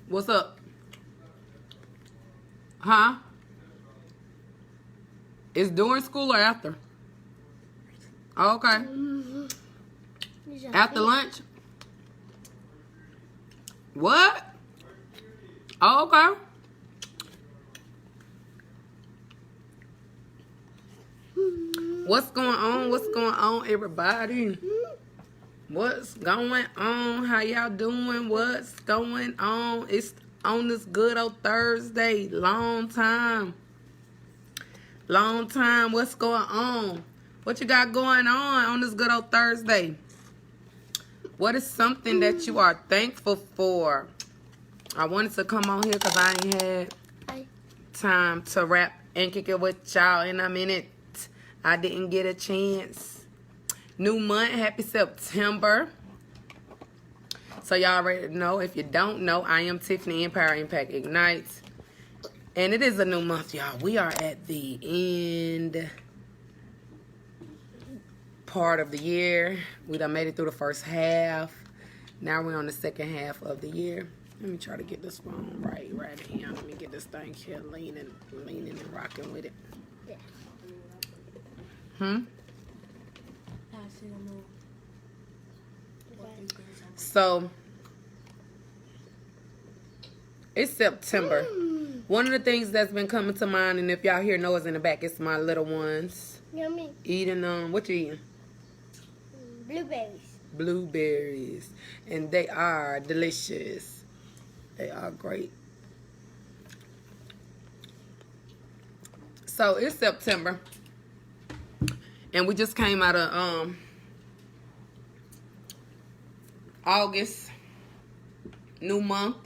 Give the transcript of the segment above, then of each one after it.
What's up? Huh? It's during school or after? Oh, okay. After lunch? What? Oh, okay. What's going on? What's going on, everybody? What's going on? How y'all doing? What's going on? It's on this good old Thursday. Long time. Long time. What's going on? What you got going on this good old Thursday? What is something that you are thankful for? I wanted to come on here because I ain't had time to rap and kick it with y'all in a minute. I didn't get a chance. New month, happy September. So y'all already know. If you don't know, I am Tiffany, Empire Impact Ignites. And it is a new month, y'all. We are at the end part of the year. We done made it through the first half. Now we're on the second half of the year. Let me try to get this phone right here. Let me get this thing here leaning and rocking with it. So, it's September. One of the things that's been coming to mind, and if y'all hear noise in the back, it's my little ones. Yummy. Eating, what you eating? Blueberries. Blueberries. And they are delicious. They are great. So, it's September. And we just came out of August, new month.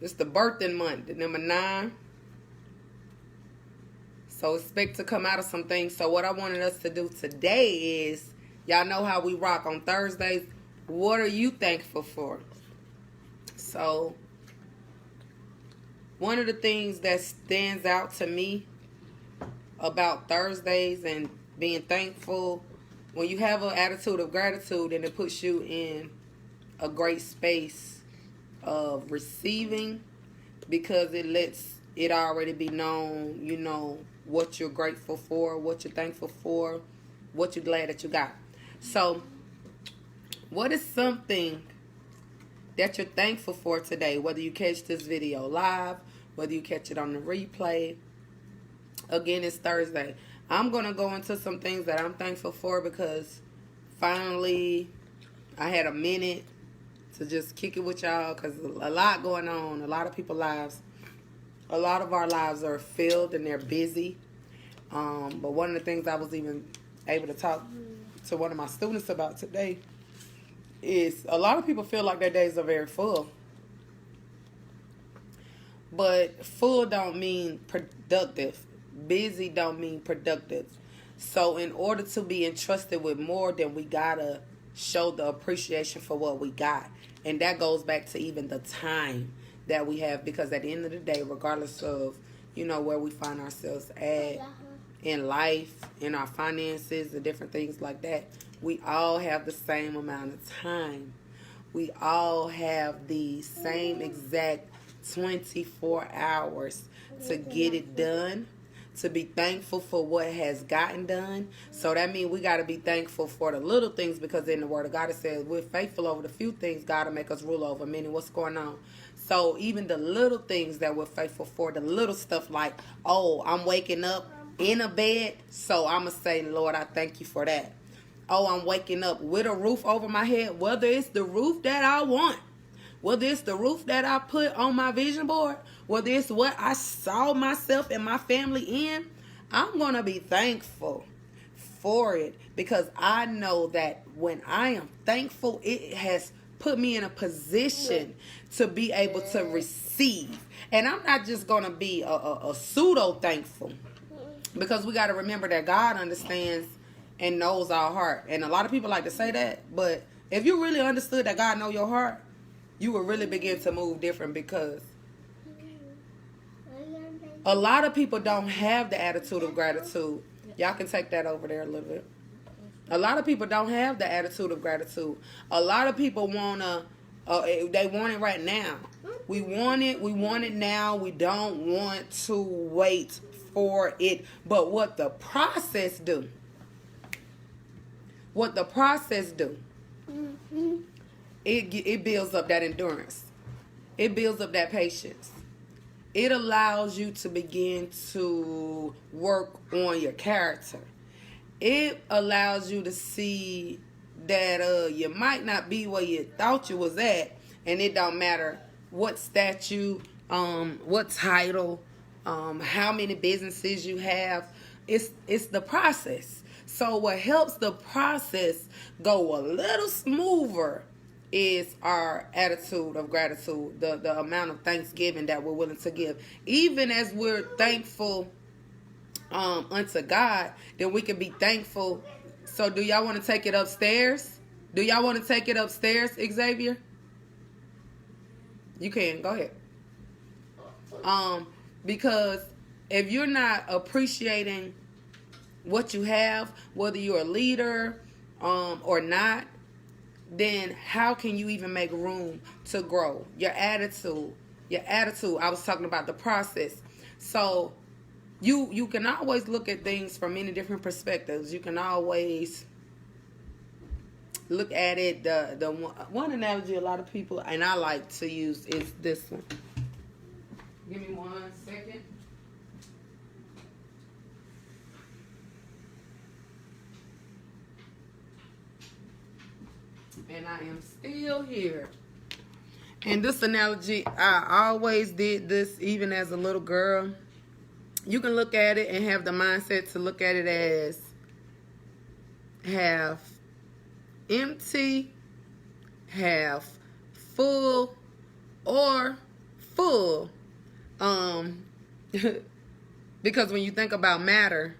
It's the birthing month, the number 9. So expect to come out of some things. So what I wanted us to do today is, y'all know how we rock on Thursdays. What are you thankful for? So one of the things that stands out to me about Thursdays and being thankful, when you have an attitude of gratitude, and it puts you in a great space of receiving, because it lets it already be known, you know, what you're grateful for, what you're thankful for, what you're glad that you got. So, what is something that you're thankful for today? Whether you catch this video live, whether you catch it on the replay. Again, it's Thursday. I'm going to go into some things that I'm thankful for, because finally I had a minute to just kick it with y'all, because a lot going on. A lot of people's lives, a lot of our lives are filled and they're busy. But one of the things I was even able to talk to one of my students about today is a lot of people feel like their days are very full. But full don't mean productive. Busy don't mean productive. So in order to be entrusted with more, then we gotta show the appreciation for what we got. And that goes back to even the time that we have, because at the end of the day, regardless of, you know, where we find ourselves at in life, in our finances and different things like that, we all have the same amount of time. We all have the same exact 24 hours to get it done, to be thankful for what has gotten done. So that means we got to be thankful for the little things, because in the Word of God it says we're faithful over the few things, God will make us rule over many. What's going on? So even the little things that we're faithful for, the little stuff like, oh, I'm waking up in a bed, so I'm going to say, Lord, I thank you for that. Oh, I'm waking up with a roof over my head, whether it's the roof that I want, whether it's the roof that I put on my vision board, whether it's what I saw myself and my family in, I'm going to be thankful for it, because I know that when I am thankful, it has put me in a position to be able to receive. And I'm not just going to be a pseudo thankful, because we got to remember that God understands and knows our heart. And a lot of people like to say that, but if you really understood that God knows your heart, you will really begin to move different, because a lot of people don't have the attitude of gratitude. Y'all can take that over there a little bit. A lot of people don't have the attitude of gratitude. A lot of people they want it right now. We want it. We want it now. We don't want to wait for it. But what the process do? What the process do? It builds up that endurance. It builds up that patience. It allows you to begin to work on your character. It allows you to see that you might not be where you thought you was at, and it don't matter what statue, what title, how many businesses you have. It's the process. So what helps the process go a little smoother is our attitude of gratitude, the amount of thanksgiving that we're willing to give. Even as we're thankful unto God, then we can be thankful. So do y'all want to take it upstairs? Do y'all want to take it upstairs, Xavier? You can. Go ahead. Because if you're not appreciating what you have, whether you're a leader or not, then how can you even make room to grow? Your attitude. I was talking about the process. So you can always look at things from many different perspectives. You can always look at it. The one analogy a lot of people, and I like to use, is this one. Give me 1 second. And I am still here. And this analogy, I always did this even as a little girl. You can look at it and have the mindset to look at it as half empty, half full, or full. Because when you think about matter,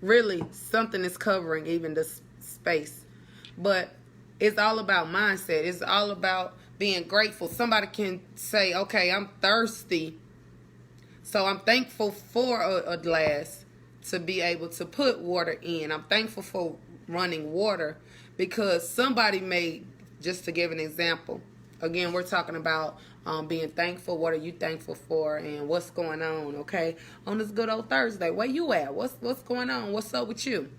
really something is covering even this space. But it's all about mindset. It's all about being grateful. Somebody can say, okay, I'm thirsty, so I'm thankful for a glass to be able to put water in. I'm thankful for running water because somebody made, just to give an example, again, we're talking about being thankful. What are you thankful for and what's going on, okay? On this good old Thursday, where you at? What's going on? What's up with you?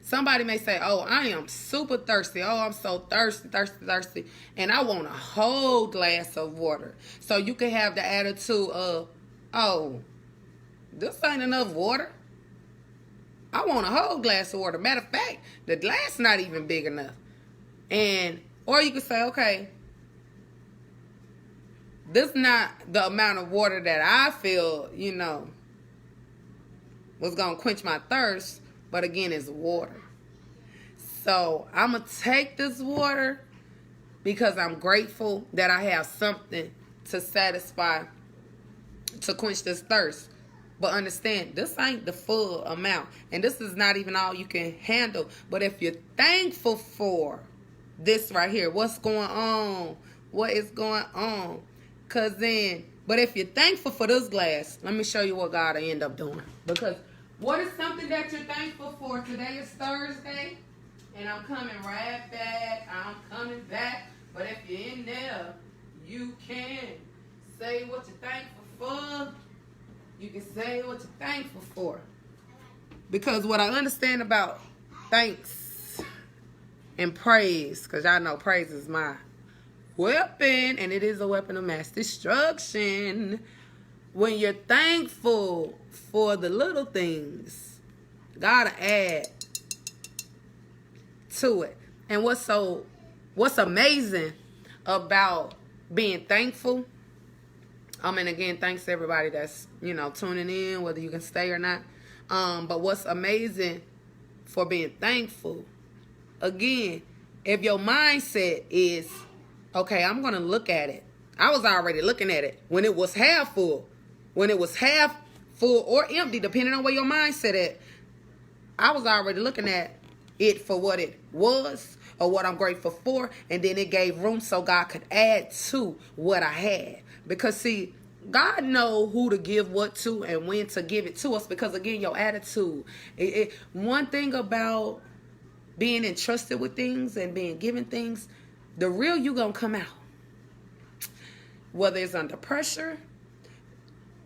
Somebody may say, oh, I am super thirsty. Oh, I'm so thirsty. And I want a whole glass of water. So you can have the attitude of, oh, this ain't enough water. I want a whole glass of water. Matter of fact, the glass not even big enough. Or you could say, okay, this is not the amount of water that I feel, was going to quench my thirst. But again, it's water. So I'm going to take this water because I'm grateful that I have something to satisfy, to quench this thirst. But understand, this ain't the full amount. And this is not even all you can handle. But if you're thankful for this right here, what's going on? What is going on? But if you're thankful for this glass, let me show you what God will end up doing. Because what is something that you're thankful for? Today is Thursday, and I'm coming right back. I'm coming back. But if you're in there, you can say what you're thankful for. You can say what you're thankful for. Because what I understand about thanks and praise, because y'all know praise is my weapon, and it is a weapon of mass destruction. When you're thankful for the little things, gotta add to it. And what's amazing about being thankful, and again, thanks to everybody that's, tuning in, whether you can stay or not. But what's amazing for being thankful, again, if your mindset is, okay, I'm going to look at it. I was already looking at it when it was half full. When it was half full or empty, depending on where your mindset at, I was already looking at it for what it was or what I'm grateful for. And then it gave room so God could add to what I had. Because, see, God knows who to give what to and when to give it to us. Because, again, your attitude. One thing about being entrusted with things and being given things, the real you going to come out. whether it's under pressure.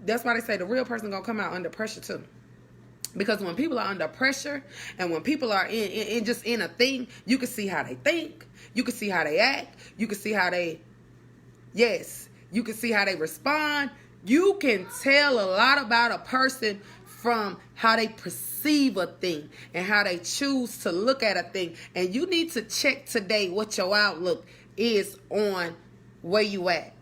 That's why they say the real person gonna come out under pressure too. Because when people are under pressure and when people are in just in a thing, you can see how they think, you can see how they act, you can see how they, you can see how they respond. You can tell a lot about a person from how they perceive a thing and how they choose to look at a thing. And you need to check today what your outlook is on where you at.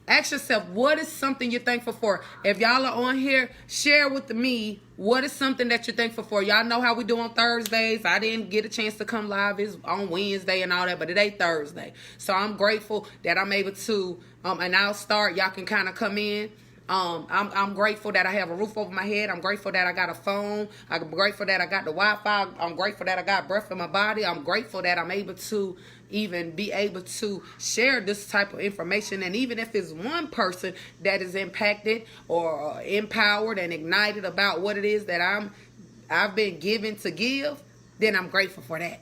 Ask yourself, what is something you're thankful for? If y'all are on here, share with me what is something that you're thankful for. Y'all know how we do on Thursdays. I didn't get a chance to come live. It's on Wednesday and all that, but it ain't Thursday. So I'm grateful that I'm able to, and I'll start. Y'all can kind of come in. I'm grateful that I have a roof over my head. I'm grateful that I got a phone. I'm grateful that I got the Wi-Fi. I'm grateful that I got breath in my body. I'm grateful that I'm able to even be able to share this type of information. And even if it's one person that is impacted or empowered and ignited about what it is that I've been given to give, then I'm grateful for that.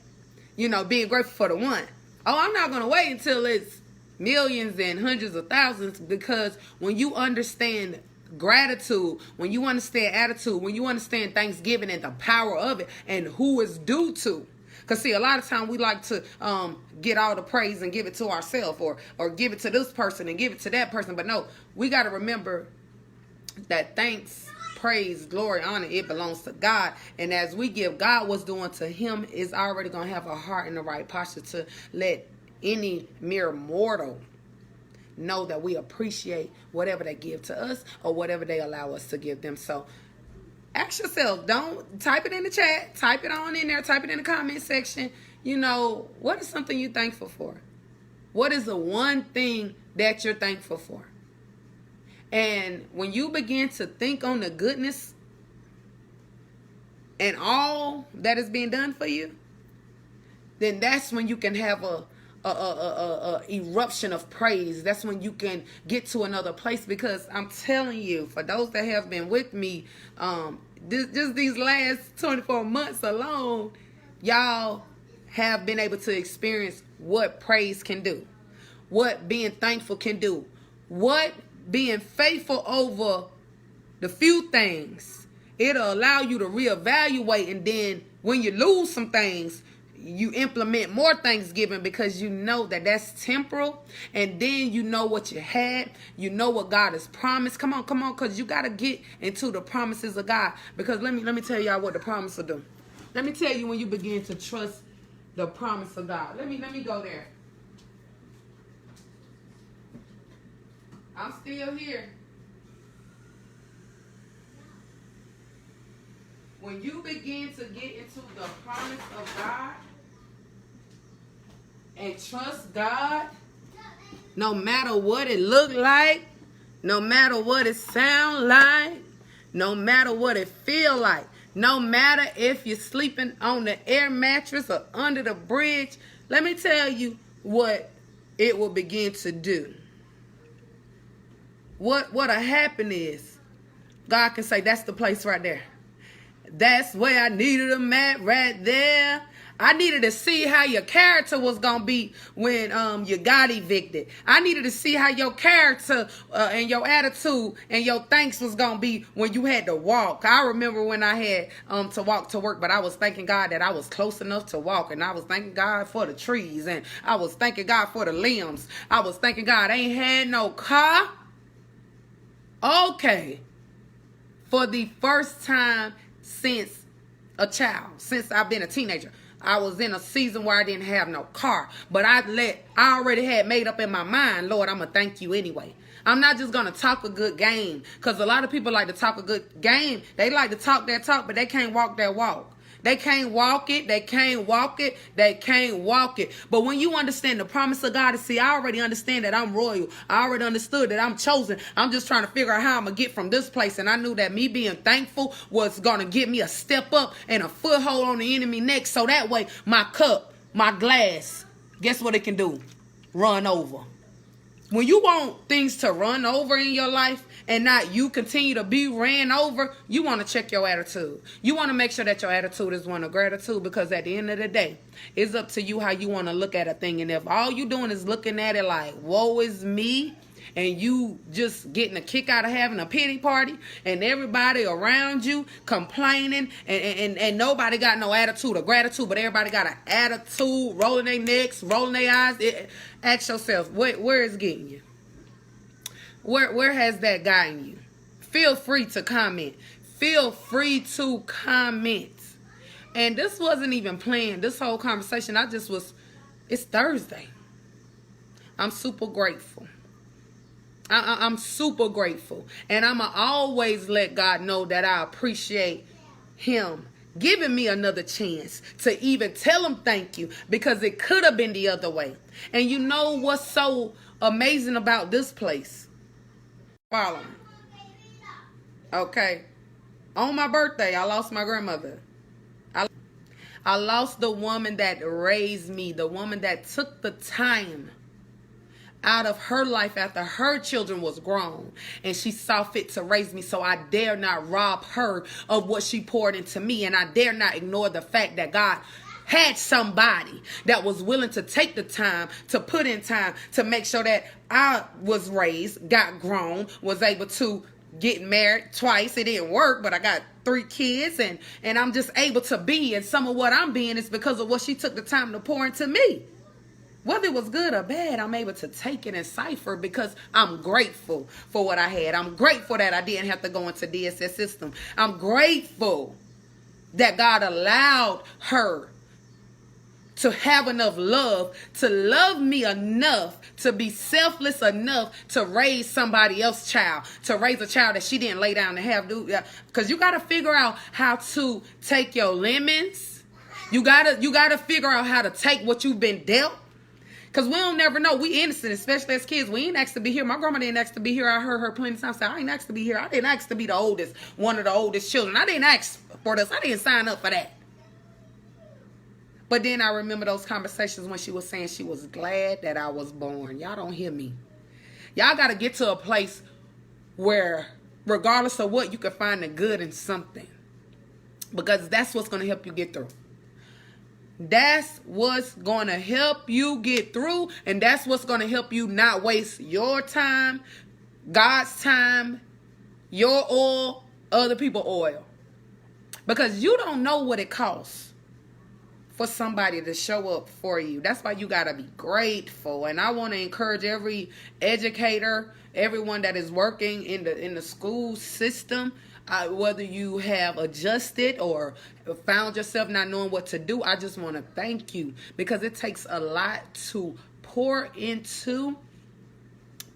You know, being grateful for the one. Oh, I'm not going to wait until it's millions and hundreds of thousands, because when you understand gratitude, when you understand attitude, when you understand Thanksgiving and the power of it and who it's due to. Because see, a lot of time we like to get all the praise and give it to ourselves or give it to this person and give it to that person. But no, we got to remember that thanks, praise, glory, honor, it belongs to God. And as we give God what's due to him, is already going to have a heart in the right posture to let any mere mortal know that we appreciate whatever they give to us or whatever they allow us to give them. So ask yourself, don't type it in the chat, type it on in there, type it in the comment section. You know, what is something you're thankful for? What is the one thing that you're thankful for? And when you begin to think on the goodness and all that is being done for you, then that's when you can have a eruption of praise. That's when you can get to another place. Because I'm telling you, for those that have been with me, just these last 24 months alone, y'all have been able to experience what praise can do, what being thankful can do, what being faithful over the few things. It'll allow you to reevaluate, and then when you lose some things, you implement more Thanksgiving, because you know that that's temporal. And then you know what you had. You know what God has promised. Come on, because you got to get into the promises of God. Because let me tell y'all what the promise will do. Let me tell you when you begin to trust the promise of God. Let me go there. I'm still here. When you begin to get into the promise of God and trust God, no matter what it look like, no matter what it sound like, no matter what it feel like, no matter if you're sleeping on the air mattress or under the bridge, let me tell you what it will begin to do. What'll happen is God can say, that's the place right there. That's where I needed them at, right there. I needed to see how your character was going to be when you got evicted. I needed to see how your character and your attitude and your thanks was going to be when you had to walk. I remember when I had to walk to work, but I was thanking God that I was close enough to walk. And I was thanking God for the trees. And I was thanking God for the limbs. I was thanking God I ain't had no car. Okay. For the first time since a child, since I've been a teenager, I was in a season where I didn't have no car, but I already had made up in my mind, Lord, I'm going to thank you anyway. I'm not just going to talk a good game, because a lot of people like to talk a good game. They like to talk that talk, but they can't walk that walk. They can't walk it. They can't walk it. They can't walk it. But when you understand the promise of God, see, I already understand that I'm royal. I already understood that I'm chosen. I'm just trying to figure out how I'm going to get from this place. And I knew that me being thankful was going to get me a step up and a foothold on the enemy neck. So that way, my cup, my glass, guess what it can do? Run over. When you want things to run over in your life and not you continue to be ran over, you want to check your attitude. You want to make sure that your attitude is one of gratitude, because at the end of the day, it's up to you how you want to look at a thing. And if all you doing is looking at it like, woe is me, and you just getting a kick out of having a pity party, and everybody around you complaining, and nobody got no attitude or gratitude, but everybody got an attitude, rolling their necks, rolling their eyes. Ask yourself, where is it getting you? Where has that gotten you? Feel free to comment. Feel free to comment. And this wasn't even planned. This whole conversation, it's Thursday. I'm super grateful. I'm super grateful. And I'm going to always let God know that I appreciate him giving me another chance to even tell him thank you, because it could have been the other way. And you know what's so amazing about this place? Follow me. Okay. On my birthday, I lost my grandmother. I lost the woman that raised me, the woman that took the time out of her life after her children was grown, and she saw fit to raise me. So I dare not rob her of what she poured into me, and I dare not ignore the fact that God had somebody that was willing to take the time, to put in time, to make sure that I was raised, got grown, was able to get married twice. It didn't work, but I got 3 kids, and I'm just able to be, and some of what I'm being is because of what she took the time to pour into me. Whether it was good or bad, I'm able to take it and cipher because I'm grateful for what I had. I'm grateful that I didn't have to go into DSS system. I'm grateful that God allowed her to have enough love, to love me enough, to be selfless enough to raise somebody else's child, to raise a child that she didn't lay down to have. Because you got to figure out how to take your lemons. You gotta figure out how to take what you've been dealt. Because we don't never know. We innocent, especially as kids. We ain't asked to be here. My grandma didn't ask to be here. I heard her plenty of times say, I ain't asked to be here. I didn't ask to be the oldest, one of the oldest children. I didn't ask for this. I didn't sign up for that. But then I remember those conversations when she was saying she was glad that I was born. Y'all don't hear me. Y'all got to get to a place where, regardless of what, you can find the good in something. Because that's what's going to help you get through. That's what's going to help you get through. And that's what's going to help you not waste your time, God's time, your oil, other people's oil. Because you don't know what it costs for somebody to show up for you. That's why you got to be grateful. And I want to encourage every educator, everyone that is working in the school system, whether you have adjusted or found yourself not knowing what to do, I just want to thank you, because it takes a lot to pour into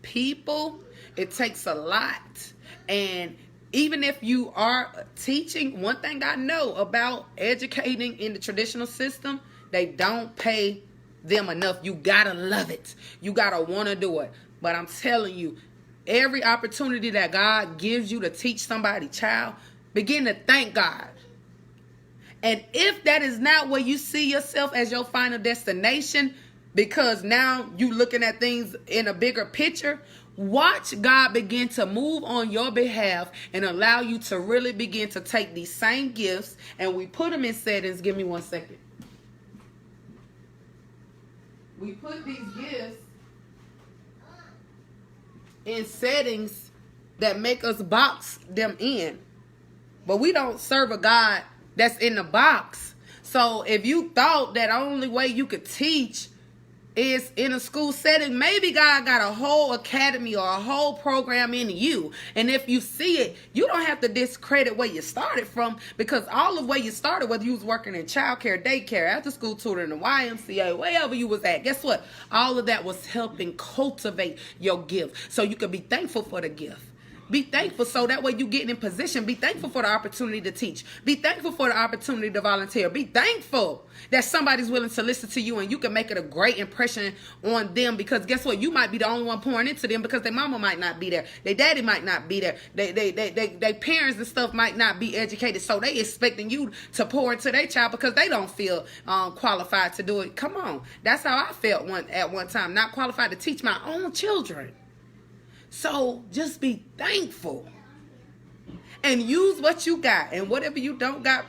people. It takes a lot. And even if you are teaching, one thing I know about educating in the traditional system, they don't pay them enough. You gotta love it. You gotta want to do it. But I'm telling you, every opportunity that God gives you to teach somebody, child, begin to thank God. And if that is not where you see yourself as your final destination, because now you looking at things in a bigger picture, watch God begin to move on your behalf and allow you to really begin to take these same gifts, and we put them in settings. Give me 1 second. We put these gifts in settings that make us box them in. But we don't serve a God that's in the box. So if you thought that the only way you could teach is in a school setting, maybe God got a whole academy or a whole program in you. And if you see it, you don't have to discredit where you started from, because all of where you started, whether you was working in childcare, daycare, after school tutoring, the YMCA, wherever you was at, guess what? All of that was helping cultivate your gift. So you can be thankful for the gift. Be thankful so that way you get in position. Be thankful for the opportunity to teach. Be thankful for the opportunity to volunteer. Be thankful that somebody's willing to listen to you and you can make it a great impression on them, because guess what? You might be the only one pouring into them, because their mama might not be there. Their daddy might not be there. Their parents and stuff might not be educated. So they expecting you to pour into their child because they don't feel qualified to do it. Come on. That's how I felt at one time. Not qualified to teach my own children. So just be thankful and use what you got. And whatever you don't got,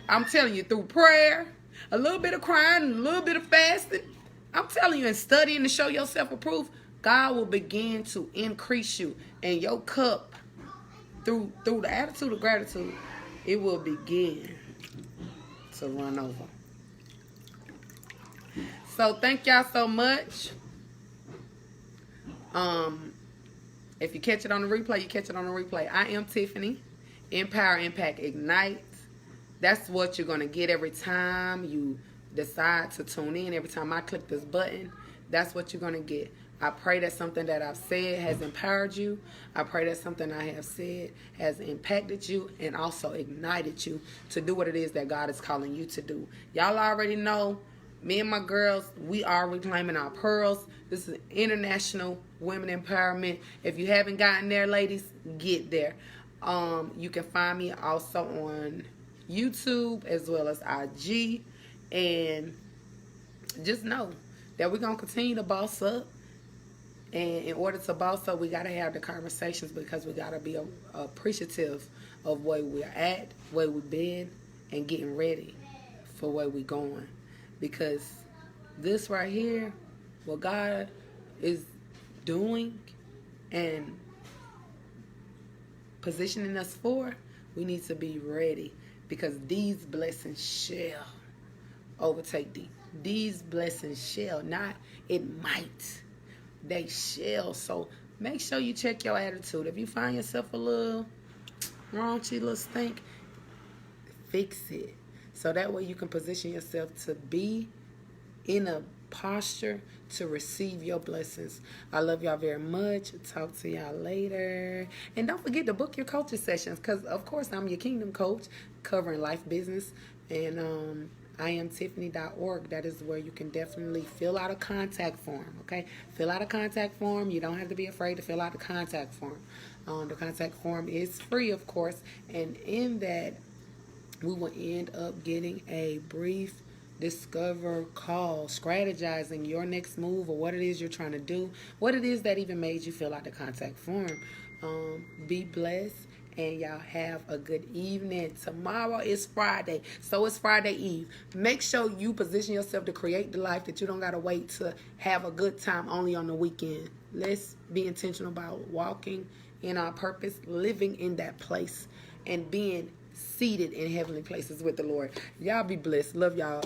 I'm telling you, through prayer, a little bit of crying, a little bit of fasting, I'm telling you, and studying to show yourself approved, God will begin to increase you, and your cup, through the attitude of gratitude, it will begin to run over. So thank y'all so much. If you catch it on the replay, you catch it on the replay. I am Tiffany. Empower, Impact, Ignite. That's what you're going to get every time you decide to tune in. Every time I click this button, that's what you're going to get. I pray that something that I've said has empowered you. I pray that something I have said has impacted you and also ignited you to do what it is that God is calling you to do. Y'all already know, me and my girls, we are reclaiming our pearls. This is International Women Empowerment. If you haven't gotten there, ladies, get there. You can find me also on YouTube as well as IG. And just know that we're going to continue to boss up. And in order to boss up, we got to have the conversations, because we got to be appreciative of where we're at, where we've been, and getting ready for where we're going. Because this right here, what God is doing and positioning us for, we need to be ready, because these blessings shall overtake thee. These blessings shall, not it might, they shall. So make sure you check your attitude. If you find yourself a little raunchy, little stink, fix it. So that way you can position yourself to be in a posture to receive your blessings. I love y'all very much. Talk to y'all later. And don't forget to book your coaching sessions, because of course I'm your kingdom coach covering life, business, and I am Tiffany.org. That is where you can definitely fill out a contact form. Okay, fill out a contact form. You don't have to be afraid to fill out the contact form. The contact form is free, of course, and in that we will end up getting a brief discover call, strategizing your next move or what it is you're trying to do, what it is that even made you fill out the contact form. Be blessed, and y'all have a good evening. Tomorrow is Friday, so it's Friday Eve. Make sure you position yourself to create the life that you don't gotta wait to have a good time only on the weekend. Let's be intentional about walking in our purpose, living in that place, and being seated in heavenly places with the Lord. Y'all be blessed. Love y'all.